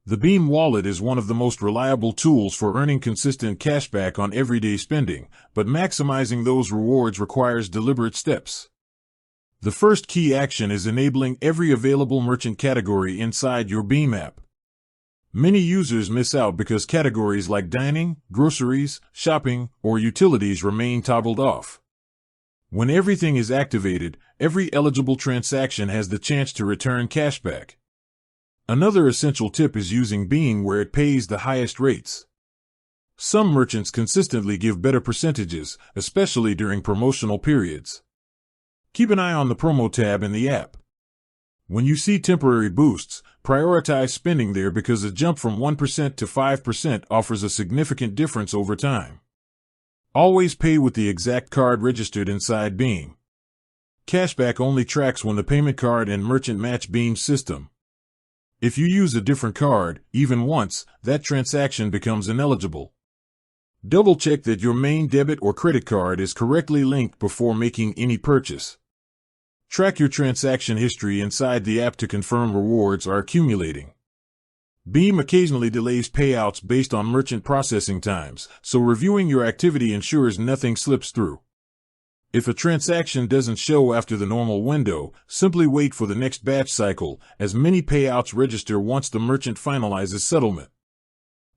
The Beam Wallet is one of the most reliable tools for earning consistent cashback on everyday spending, but maximizing those rewards requires deliberate steps. The first key action is enabling every available merchant category inside your Beam app. Many users miss out because categories like dining, groceries, shopping, or utilities remain toggled off. When everything is activated, every eligible transaction has the chance to return cashback. Another essential tip is using Beam where it pays the highest rates. Some merchants consistently give better percentages, especially during promotional periods. Keep an eye on the promo tab in the app. When you see temporary boosts, prioritize spending there because a jump from 1% to 5% offers a significant difference over time. Always pay with the exact card registered inside Beam. Cashback only tracks when the payment card and merchant match Beam's system. If you use a different card, even once, that transaction becomes ineligible. Double-check that your main debit or credit card is correctly linked before making any purchase. Track your transaction history inside the app to confirm rewards are accumulating. Beam occasionally delays payouts based on merchant processing times, so reviewing your activity ensures nothing slips through. If a transaction doesn't show after the normal window, simply wait for the next batch cycle, as many payouts register once the merchant finalizes settlement.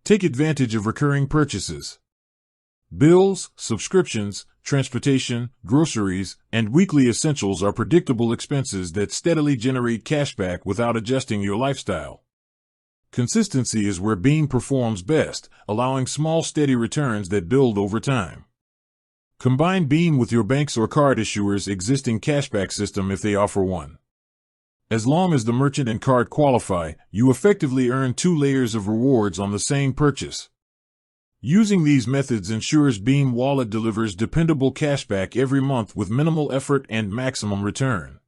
Take advantage of recurring purchases. Bills, subscriptions, transportation, groceries, and weekly essentials are predictable expenses that steadily generate cashback without adjusting your lifestyle. Consistency is where Beam performs best, allowing small steady returns that build over time. Combine Beam with your bank's or card issuer's existing cashback system if they offer one. As long as the merchant and card qualify, you effectively earn 2 layers of rewards on the same purchase. Using these methods ensures Beam Wallet delivers dependable cashback every month with minimal effort and maximum return.